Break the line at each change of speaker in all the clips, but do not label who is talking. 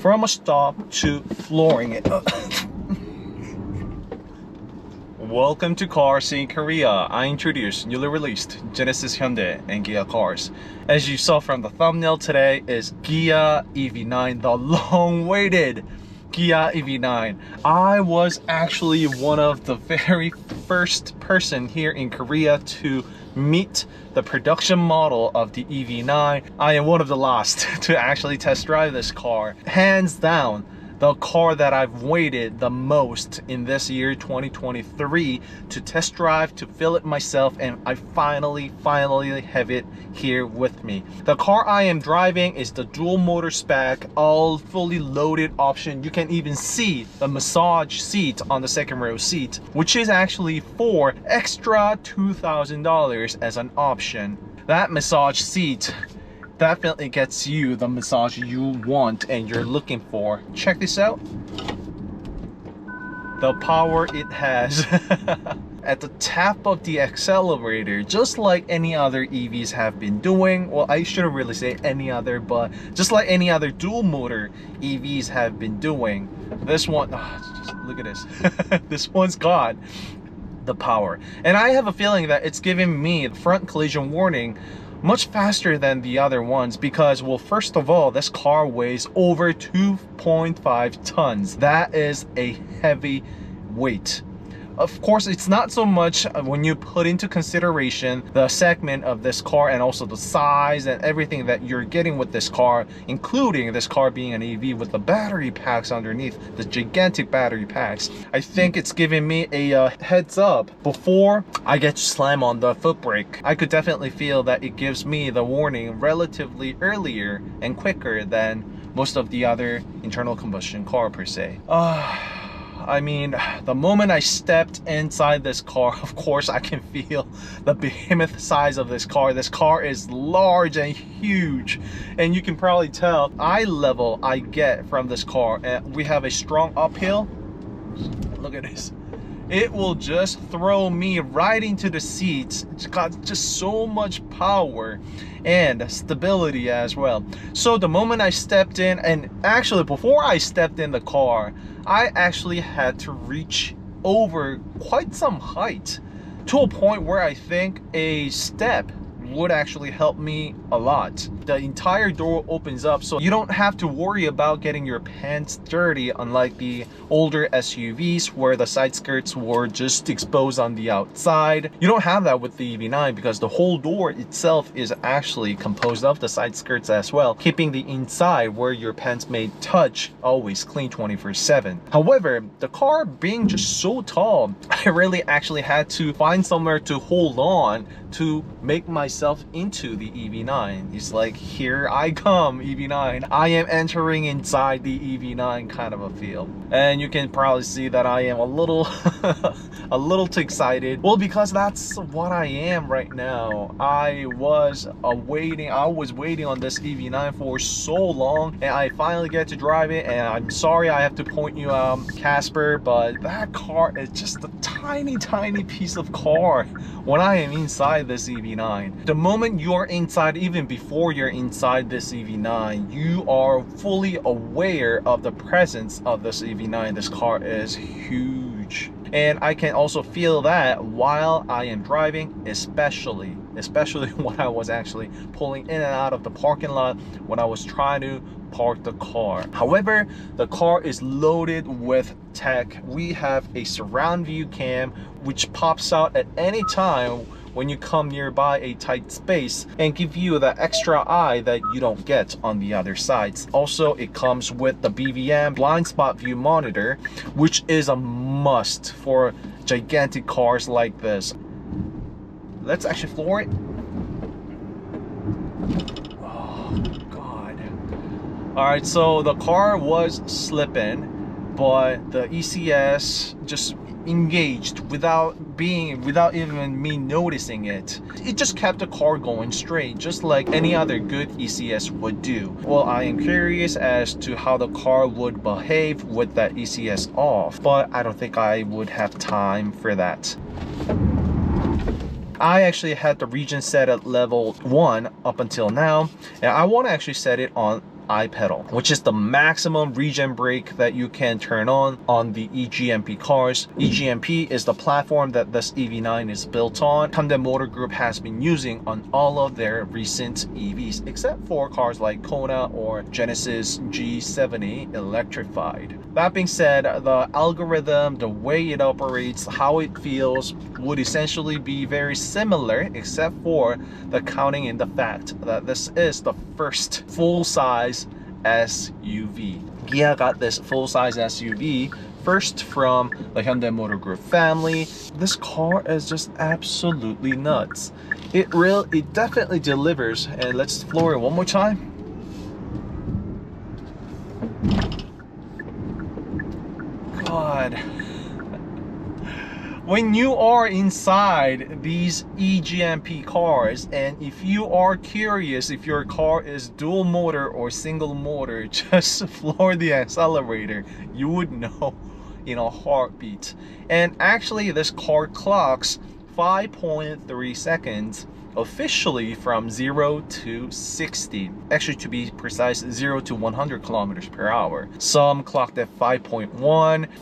from a stop to flooring it. Welcome to Cars in Korea. I introduce newly released Genesis Hyundai and Kia cars. As you saw from the thumbnail, today is Kia EV9, the long-awaited Kia EV9. I was actually one of the very first person here in Korea to meet the production model of the EV9. I am one of the last to actually test drive this car. Hands down, the car that I've waited the most in this year 2023 to test drive, to feel it myself, and I finally have it here with me. The car I am driving is the dual motor spec, all fully loaded option. You can even see the massage seat on the second row seat, which is actually for extra $2,000 as an option. That massage seat definitely gets you the massage you want and you're looking for. Check this out. The power it has. At the tap of the accelerator, just like any other EVs have been doing. Well, I shouldn't really say any other, but just like any other dual motor EVs have been doing, this one, just look at this. This one's got the power. And I have a feeling that it's giving me the front collision warning much faster than the other ones because, well, first of all, this car weighs over 2.5 tons. That is a heavy weight. Of course, it's not so much when you put into consideration the segment of this car and also the size and everything that you're getting with this car, including this car being an EV with the battery packs underneath, the gigantic battery packs. I think it's giving me a heads up before I get to slam on the foot brake. I could definitely feel that it gives me the warning relatively earlier and quicker than most of the other internal combustion car per se. I mean, the moment I stepped inside this car, of course, I can feel the behemoth size of this car. This car is large and huge, and you can probably tell eye level I get from this car. And we have a strong uphill. Look at this. It will just throw me right into the seats. It's got just so much power and stability as well. So the moment I stepped in, and actually before I stepped in the car, I actually had to reach over quite some height to a point where I think a step would actually help me a lot. The entire door opens up, so you don't have to worry about getting your pants dirty, unlike the older SUVs where the side skirts were just exposed on the outside. You don't have that with the EV9 because the whole door itself is actually composed of the side skirts as well, keeping the inside where your pants may touch always clean 24/7. However, the car being just so tall, I really actually had to find somewhere to hold on to make myself into the EV9. It's like, here I come, EV9. I am entering inside the EV9 kind of a feel. And you can probably see that I am a little a little too excited. Well, because that's what I am right now. I was waiting on this EV9 for so long, and I finally get to drive it. And I'm sorry I have to point you out, Casper, but that car is just a tiny piece of car when I am inside this EV9. The moment you're inside, even before you're inside this EV9, you are fully aware of the presence of this EV9. This car is huge. And I can also feel that while I am driving, especially when I was actually pulling in and out of the parking lot when I was trying to park the car. However, the car is loaded with tech. We have a surround view cam which pops out at any time when you come nearby a tight space and give you the extra eye that you don't get on the other sides. Also, it comes with the BVM blind spot view monitor, which is a must for gigantic cars like this. Let's actually floor it. Oh God. All right, so the car was slipping, but the ECS just engaged without even me noticing it. It just kept the car going straight, just like any other good ECS would do. Well, I am curious as to how the car would behave with that ECS off, but I don't think I would have time for that. I actually had the region set at level 1 up until now, and I want to actually set it on iPedal, which is the maximum regen brake that you can turn on the EGMP cars. EGMP is the platform that this EV9 is built on. Hyundai Motor Group has been using on all of their recent EVs, except for cars like Kona or Genesis G70 electrified. That being said, the algorithm, the way it operates, how it feels would essentially be very similar, except for the counting in the fact that this is the first full-size SUV. Gia got this full-size SUV first from the Hyundai Motor Group family. This car is just absolutely nuts. It definitely delivers. And let's floor it one more time. God. When you are inside these EGMP cars, and if you are curious if your car is dual motor or single motor, just floor the accelerator. You would know in a heartbeat. And actually this car clocks 5.3 seconds officially from 0 to 60. Actually, to be precise, 0 to 100 kilometers per hour. Some clocked at 5.1,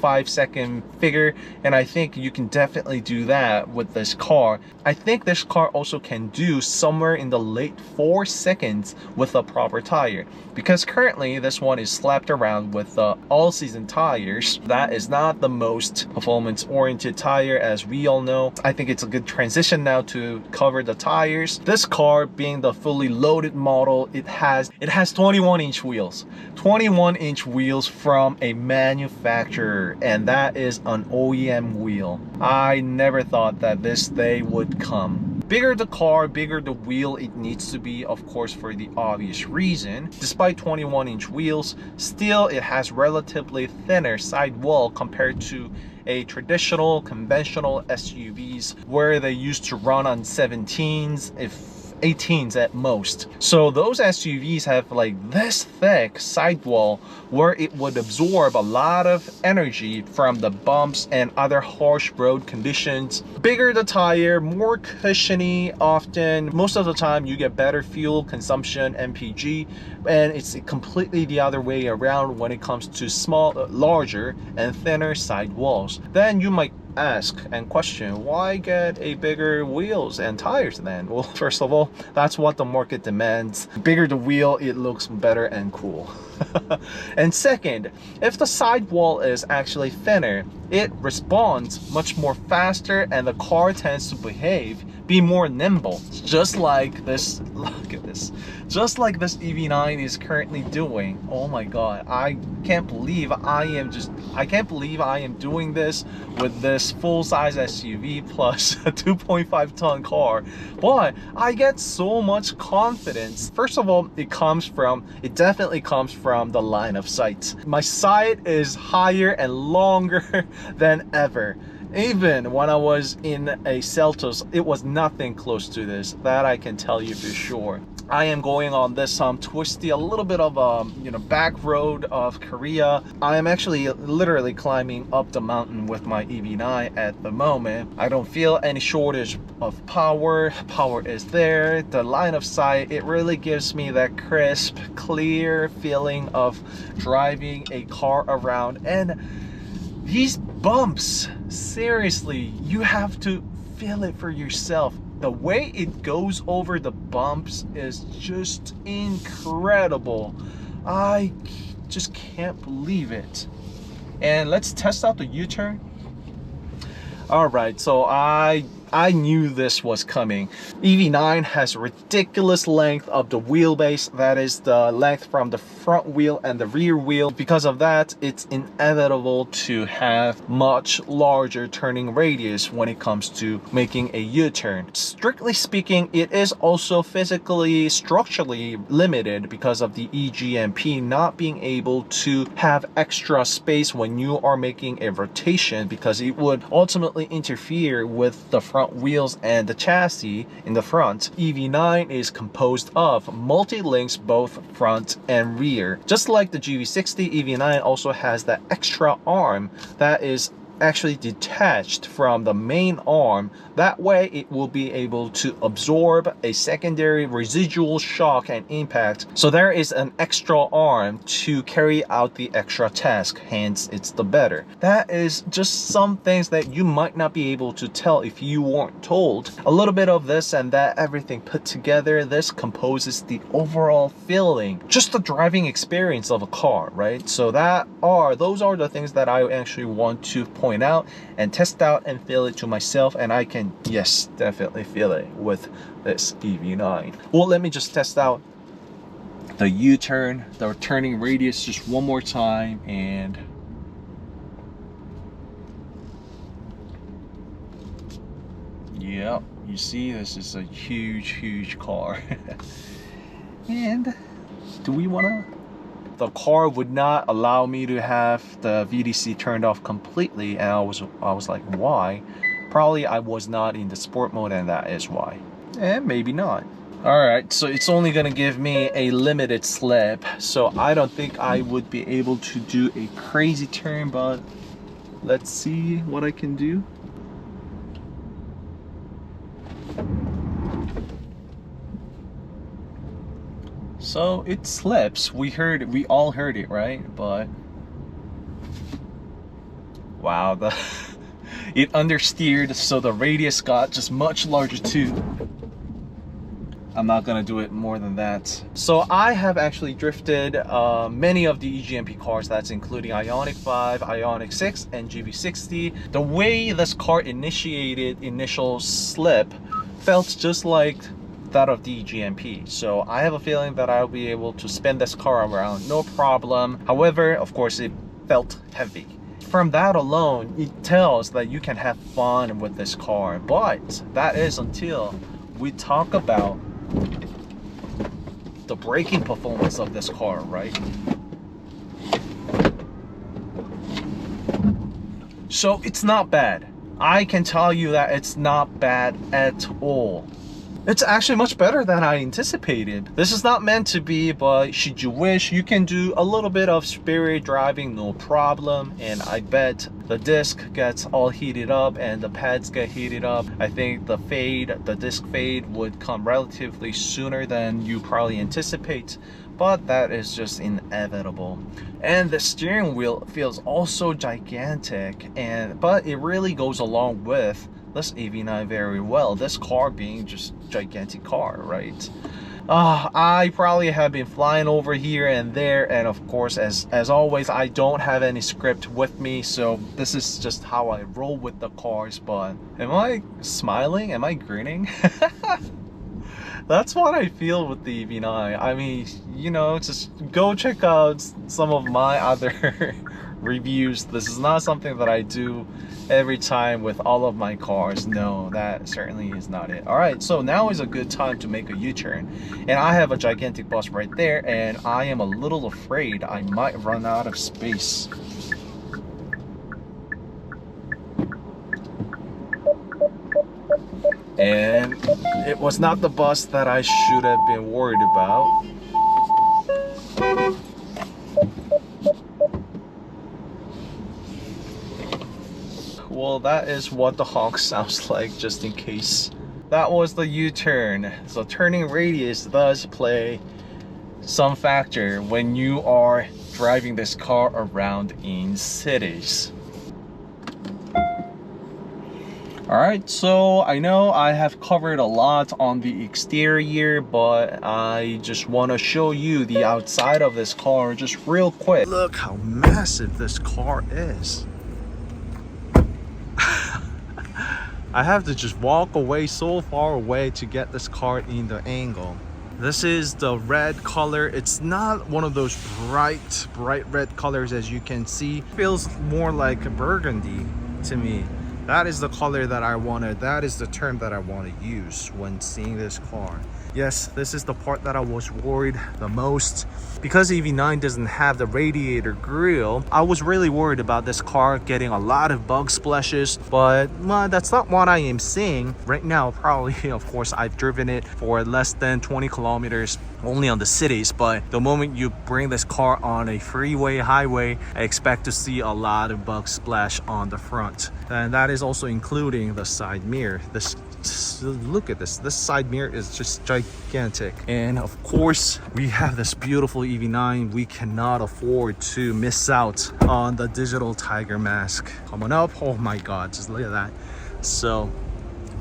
5-second figure, and I think you can definitely do that with this car. I think this car also can do somewhere in the late 4 seconds with a proper tire, because currently this one is slapped around with all-season tires. That is not the most performance-oriented tire, as we all know. I think it's a good transition now to cover the tires. This car, being the fully loaded model, it has 21-inch wheels. 21-inch wheels from a manufacturer, and that is an OEM wheel. I never thought that this day would come. Bigger the car, bigger the wheel it needs to be, of course, for the obvious reason. Despite 21-inch wheels, still it has relatively thinner sidewall compared to a traditional conventional SUVs where they used to run on 17s, if 18s at most. So those SUVs have like this thick sidewall where it would absorb a lot of energy from the bumps and other harsh road conditions. Bigger the tire, more cushiony often. Most of the time you get better fuel consumption, MPG, and it's completely the other way around when it comes to larger and thinner sidewalls. Then you might ask and question, why get a bigger wheels and tires then? Well, first of all, that's what the market demands. Bigger the wheel, it looks better and cool. And second, if the sidewall is actually thinner, it responds much more faster and the car tends to be more nimble, just like this. Look at this, just like this EV9 is currently doing. Oh my god, I can't believe I am doing this with this full-size SUV plus a 2.5 ton car, but I get so much confidence. First of all, it definitely comes from the line of sight. My sight is higher and longer than ever. Even when I was in a Seltos, it was nothing close to this. That I can tell you for sure. I am going on this twisty, a little bit of back road of Korea. I am actually literally climbing up the mountain with my EV9 at the moment. I don't feel any shortage of power. Power is there. The line of sight, it really gives me that crisp, clear feeling of driving a car around. And these bumps, seriously, you have to feel it for yourself. The way it goes over the bumps is just incredible. I just can't believe it. And let's test out the U-turn. All right, so I knew this was coming. EV9 has ridiculous length of the wheelbase. That is the length from the front wheel and the rear wheel. Because of that, it's inevitable to have much larger turning radius when it comes to making a U-turn. Strictly speaking, it is also physically, structurally limited because of the EGMP not being able to have extra space when you are making a rotation, because it would ultimately interfere with the front wheels and the chassis in the front. EV9 is composed of multi-links both front and rear. Just like the GV60, EV9 also has that extra arm that is actually detached from the main arm. That way it will be able to absorb a secondary residual shock and impact. So there is an extra arm to carry out the extra task, hence it's the better. That is just some things that you might not be able to tell if you weren't told. A little bit of this and that, everything put together, this composes the overall feeling, just the driving experience of a car, right? So those are the things that I actually want to point out and test out and feel it to myself, and I can, yes, definitely feel it with this EV9. Well, let me just test out the U-turn, the turning radius just one more time, and yeah, you see, this is a huge car. And do we wanna? The car would not allow me to have the VDC turned off completely, and I was like, why? Probably I was not in the sport mode, and that is why. And maybe not. Alright, so it's only gonna give me a limited slip, so I don't think I would be able to do a crazy turn, but let's see what I can do. So it slips. We all heard it, right? But wow, it understeered, so the radius got just much larger too. I'm not gonna do it more than that. So I have actually drifted many of the EGMP cars, that's including Ioniq 5, Ioniq 6, and GV60. The way this car initiated initial slip felt just like that of the GMP, so I have a feeling that I'll be able to spin this car around no problem. However, of course, it felt heavy. From that alone, it tells that you can have fun with this car, but that is until we talk about the braking performance of this car, right? So it's not bad. I can tell you that it's not bad at all. It's actually much better than I anticipated. This is not meant to be, but should you wish, you can do a little bit of spirit driving, no problem. And I bet the disc gets all heated up and the pads get heated up. I think the disc fade would come relatively sooner than you probably anticipate, but that is just inevitable. And the steering wheel feels also gigantic, but it really goes along with this EV9 very well, this car being just gigantic car, right? I probably have been flying over here and there, and of course, as always, I don't have any script with me, so this is just how I roll with the cars. But am I smiling? Am I grinning? That's what I feel with the EV9. I mean, you know, just go check out some of my other reviews. This is not something that I do every time with all of my cars. No, that certainly is not it. All right, so now is a good time to make a U-turn, and I have a gigantic bus right there, and I am a little afraid I might run out of space. And it was not the bus that I should have been worried about. Well, that is what the honk sounds like, just in case. That was the U-turn. So turning radius does play some factor when you are driving this car around in cities. Alright, so I know I have covered a lot on the exterior, but I just want to show you the outside of this car just real quick. Look how massive this car is. I have to just walk away so far away to get this car in the angle. This is the red color. It's not one of those bright red colors as you can see. It feels more like a burgundy to me. That is the color that I wanted. That is the term that I want to use when seeing this car. Yes, this is the part that I was worried the most. Because EV9 doesn't have the radiator grille, I was really worried about this car getting a lot of bug splashes, but well, that's not what I am seeing right now. Probably, of course, I've driven it for less than 20 kilometers only on the cities, but the moment you bring this car on a freeway, highway, I expect to see a lot of bug splash on the front. And that is also including the side mirror. Look at this side mirror is just gigantic. And of course, we have this beautiful EV9. We cannot afford to miss out on the digital tiger mask coming up. Oh my god, just look at that. So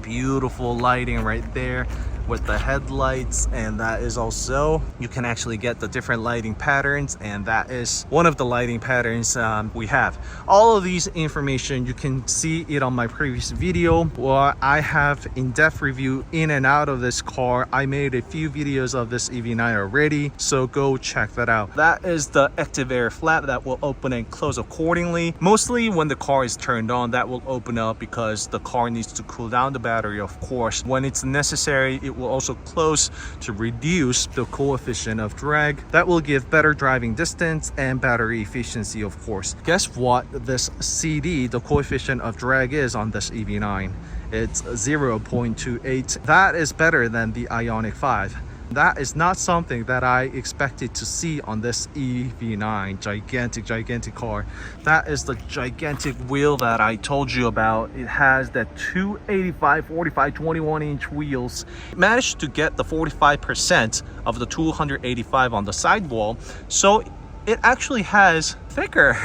beautiful lighting right there with the headlights, and that is also, you can actually get the different lighting patterns, and that is one of the lighting patterns we have. All of these information, you can see it on my previous video. Well, I have in-depth review in and out of this car. I made a few videos of this EV9 already, so go check that out. That is the active air flap that will open and close accordingly. Mostly when the car is turned on, that will open up because the car needs to cool down the battery, of course. When it's necessary, it will also close to reduce the coefficient of drag. That will give better driving distance and battery efficiency, of course. Guess what this CD, the coefficient of drag, is on this EV9? It's 0.28. That is better than the Ioniq 5. That is not something that I expected to see on this EV9. Gigantic car. That is the gigantic wheel that I told you about. It has that 285, 45, 21-inch wheels. It managed to get the 45% of the 285 on the sidewall, so it actually has thicker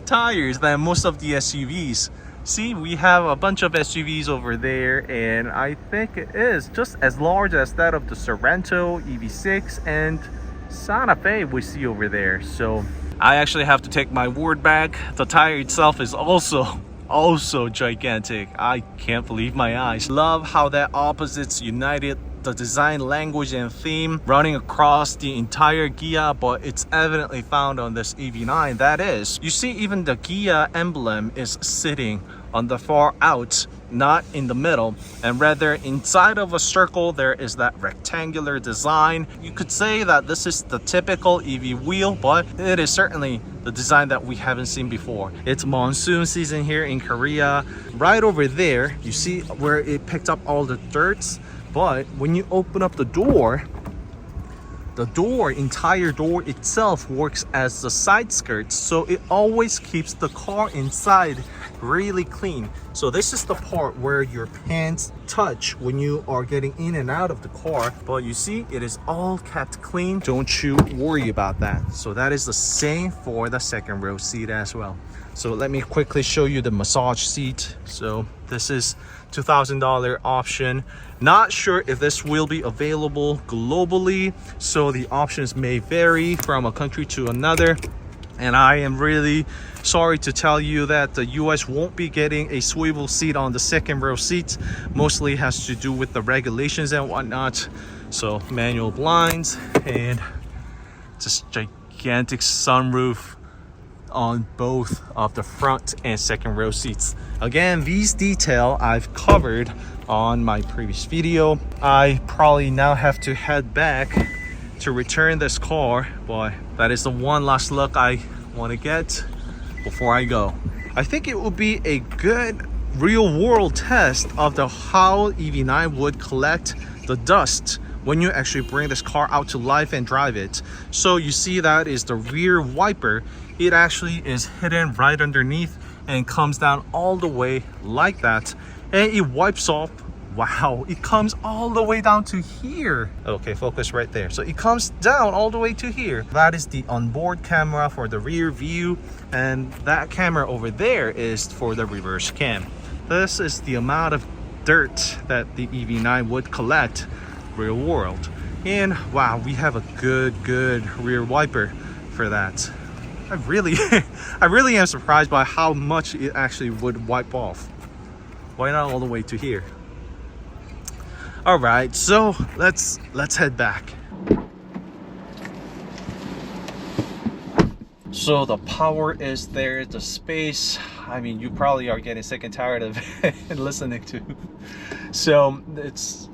tires than most of the SUVs. See, we have a bunch of SUVs over there, and I think it is just as large as that of the Sorento EV6 and Santa Fe we see over there. So I actually have to take my word back. The tire itself is also gigantic. I can't believe my eyes. Love how that opposites united, the design, language, and theme running across the entire Ghia, but it's evidently found on this EV9. That is, you see even the Ghia emblem is sitting on the far out, not in the middle, and rather inside of a circle there is that rectangular design. You could say that this is the typical EV wheel, but it is certainly the design that we haven't seen before. It's monsoon season here in Korea. Right over there, you see where it picked up all the dirt. But when you open up the entire door itself works as the side skirts, so it always keeps the car inside really clean. So this is the part where your pants touch when you are getting in and out of the car, but you see it is all kept clean. Don't you worry about that. So that is the same for the second row seat as well. So let me quickly show you the massage seat. So this is $2,000 option. Not sure if this will be available globally, so the options may vary from a country to another. And I am really sorry to tell you that the US won't be getting a swivel seat on the second row seats. Mostly has to do with the regulations and whatnot. So manual blinds and just gigantic sunroof on both of the front and second row seats. Again, these details I've covered on my previous video. I probably now have to head back to return this car, but that is the one last look I want to get before I go. I think it will be a good real world test of how EV9 would collect the dust when you actually bring this car out to life and drive it. So you see that is the rear wiper. It actually is hidden right underneath and comes down all the way like that, and it wipes off. Wow, it comes all the way down to here. Okay, focus right there. So it comes down all the way to here. That is the onboard camera for the rear view, and that camera over there is for the reverse cam. This is the amount of dirt that the EV9 would collect real world. And wow, we have a good rear wiper for that. I really am surprised by how much it actually would wipe off. Why not all the way to here? All right, so let's head back. So the power is there, the space, I mean, you probably are getting sick and tired of listening to. So it's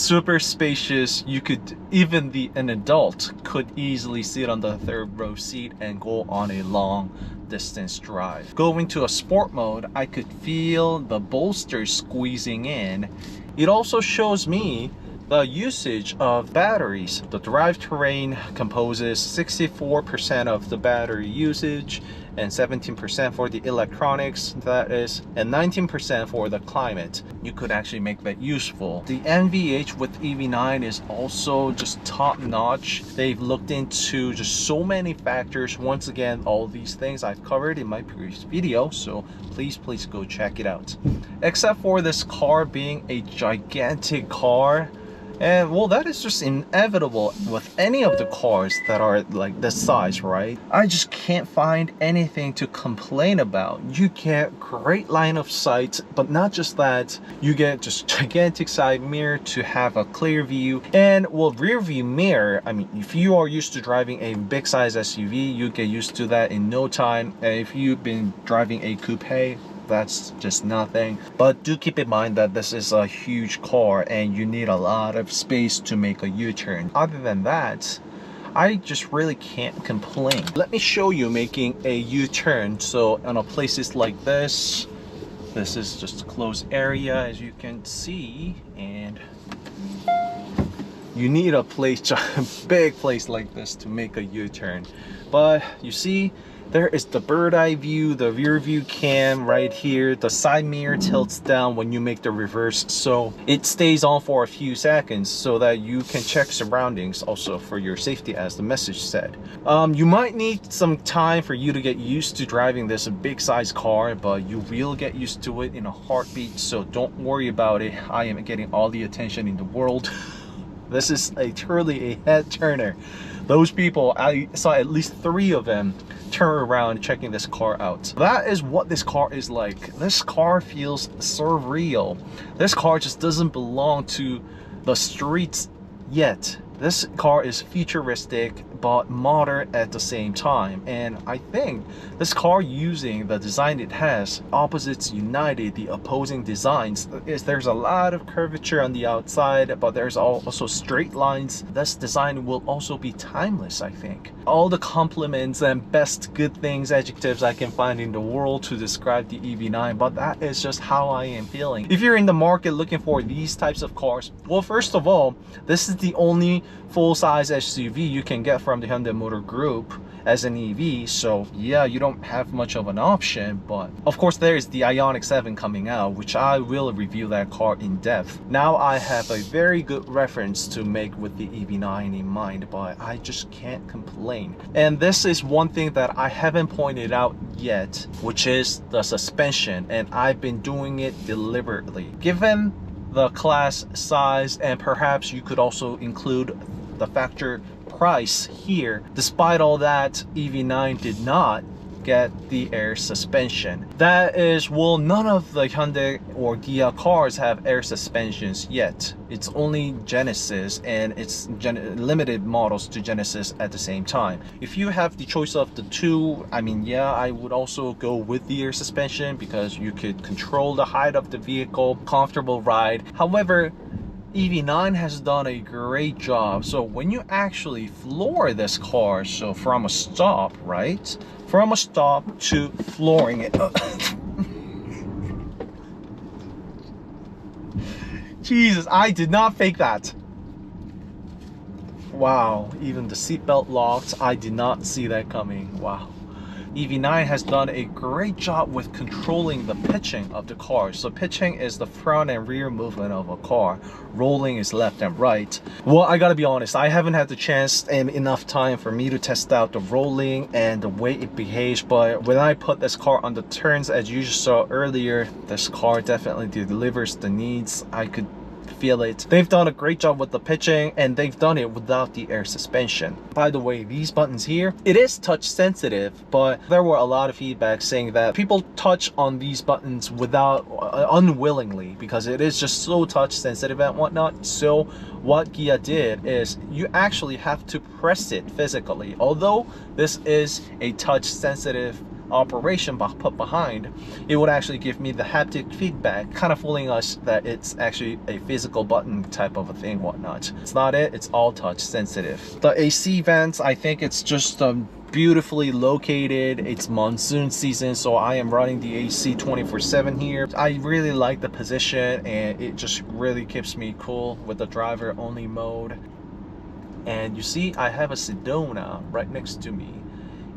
super spacious. You could, even an adult could easily sit on the third row seat and go on a long distance drive. Going to a sport mode, I could feel the bolsters squeezing in. It also shows me the usage of batteries. The drivetrain composes 64% of the battery usage and 17% for the electronics, that is, and 19% for the climate. You could actually make that useful. The NVH with EV9 is also just top notch. They've looked into just so many factors. Once again, all these things I've covered in my previous video, so please go check it out. Except for this car being a gigantic car, and well, that is just inevitable with any of the cars that are like this size, right? I just can't find anything to complain about. You get great line of sight, but not just that, you get just gigantic side mirror to have a clear view. And well, rear view mirror, I mean, if you are used to driving a big size SUV, you get used to that in no time. And if you've been driving a coupe, that's just nothing. But do keep in mind that this is a huge car and you need a lot of space to make a U-turn. Other than that, I just really can't complain. Let me show you making a U-turn. So on places like this is just a closed area, as you can see, and you need a place, a big place like this to make a U-turn. But you see, there is the bird eye view, the rear view cam right here. The side mirror tilts down when you make the reverse, so it stays on for a few seconds so that you can check surroundings, also for your safety, as the message said. You might need some time for you to get used to driving this big size car, but you will get used to it in a heartbeat, so don't worry about it. I am getting all the attention in the world. This is truly a head turner. Those people, I saw at least 3 of them turn around checking this car out. That is what this car is like. This car feels surreal. This car just doesn't belong to the streets yet. This car is futuristic but modern at the same time, and I think this car, using the design it has, opposites united, the opposing designs, there's a lot of curvature on the outside, but there's also straight lines. This design will also be timeless, I think. All the compliments and best good things, adjectives I can find in the world to describe the EV9, but that is just how I am feeling. If you're in the market looking for these types of cars, well, first of all, this is the only full-size SUV you can get from the Hyundai Motor Group as an EV, so yeah, you don't have much of an option. But of course there is the Ioniq 7 coming out, which I will review that car in depth. Now I have a very good reference to make with the EV9 in mind, but I just can't complain. And this is one thing that I haven't pointed out yet, which is the suspension, and I've been doing it deliberately. Given the class size, and perhaps you could also include the factor price here, despite all that, EV9 did not get the air suspension. That is, well, none of the Hyundai or Kia cars have air suspensions yet. It's only Genesis, and it's limited models to Genesis at the same time. If you have the choice of the two, I mean, yeah, I would also go with the air suspension because you could control the height of the vehicle, comfortable ride. However, EV9 has done a great job. So when you actually floor this car, so from a stop, right? From a stop to flooring it. Jesus, I did not fake that. Wow, even the seatbelt locked. I did not see that coming. Wow. EV9 has done a great job with controlling the pitching of the car. So pitching is the front and rear movement of a car. Rolling is left and right. Well, I gotta be honest, I haven't had the chance and enough time for me to test out the rolling and the way it behaves, but when I put this car on the turns, as you just saw earlier, this car definitely delivers the needs. I could feel it. They've done a great job with the pitching, and they've done it without the air suspension. By the way, these buttons here, it is touch sensitive, but there were a lot of feedback saying that people touch on these buttons without unwillingly, because it is just so touch sensitive and whatnot. So what Kia did is you actually have to press it physically. Although this is a touch sensitive operation put behind, it would actually give me the haptic feedback, kind of fooling us that it's actually a physical button type of a thing, whatnot. It's not it, it's all touch sensitive. The AC vents, I think it's just beautifully located. It's monsoon season, so I am running the AC 24/7 here. I really like the position, and it just really keeps me cool with the driver only mode. And you see, I have a Sedona right next to me,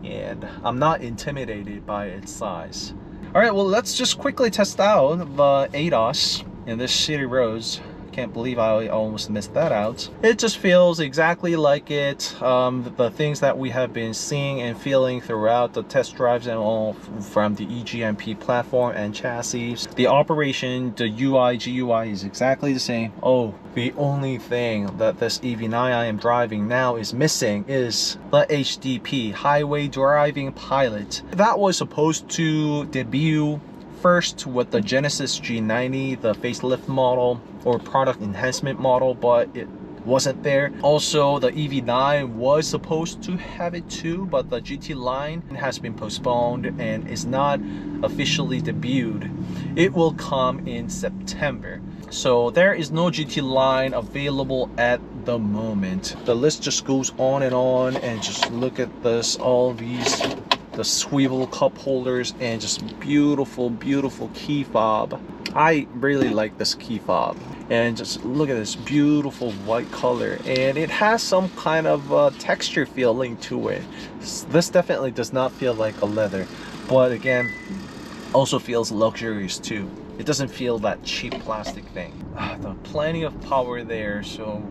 and I'm not intimidated by its size. All right, well, let's just quickly test out the ADAS in this city roads. Can't believe I almost missed that out. It just feels exactly like it. The things that we have been seeing and feeling throughout the test drives and all from the EGMP platform and chassis. The operation, the UI, GUI is exactly the same. Oh, the only thing that this EV9 I am driving now is missing is the HDP, Highway Driving Pilot. That was supposed to debut first with the Genesis G90, the facelift model or product enhancement model, but it wasn't there. Also, the EV9 was supposed to have it too, but the GT line has been postponed and is not officially debuted. It will come in September. So there is no GT line available at the moment. The list just goes on, and just look at this, all these, the swivel cup holders, and just beautiful key fob. I really like this key fob, and just look at this beautiful white color, and it has some kind of texture feeling to it. This definitely does not feel like a leather, but again, also feels luxurious too. It doesn't feel that cheap plastic thing. Plenty of power there, so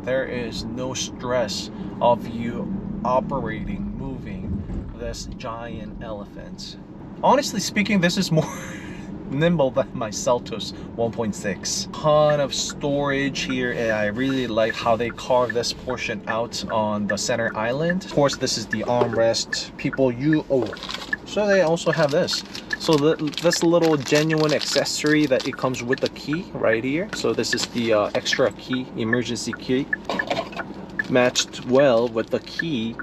there is no stress of you operating, moving this giant elephant. Honestly speaking, this is more nimble than my Seltos 1.6. Ton of storage here, and I really like how they carve this portion out on the center island. Of course, this is the armrest. So they also have this. So this little genuine accessory that it comes with the key right here. So this is the extra key, emergency key, matched well with the key,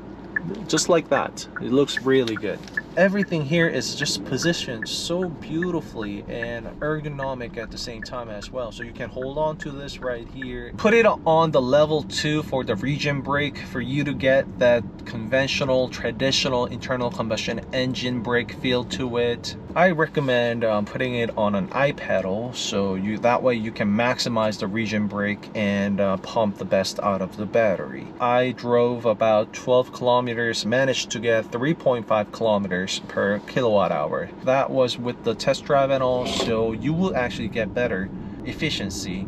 just like that. It looks really good. Everything here is just positioned so beautifully and ergonomic at the same time as well. So you can hold on to this right here, put it on the level 2 for the region brake for you to get that conventional, traditional internal combustion engine brake feel to it. I recommend putting it on an iPedal, so that way you can maximize the region brake and pump the best out of the battery. I drove about 12 kilometers, managed to get 3.5 kilometers per kilowatt hour. That was with the test drive and all, so you will actually get better efficiency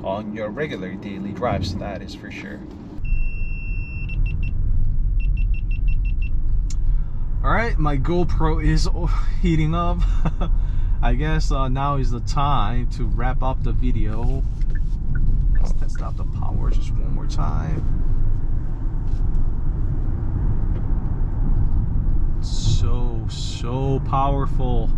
on your regular daily drives, that is for sure. Alright, my GoPro is heating up. I guess now is the time to wrap up the video. Let's test out the power just one more time. So powerful.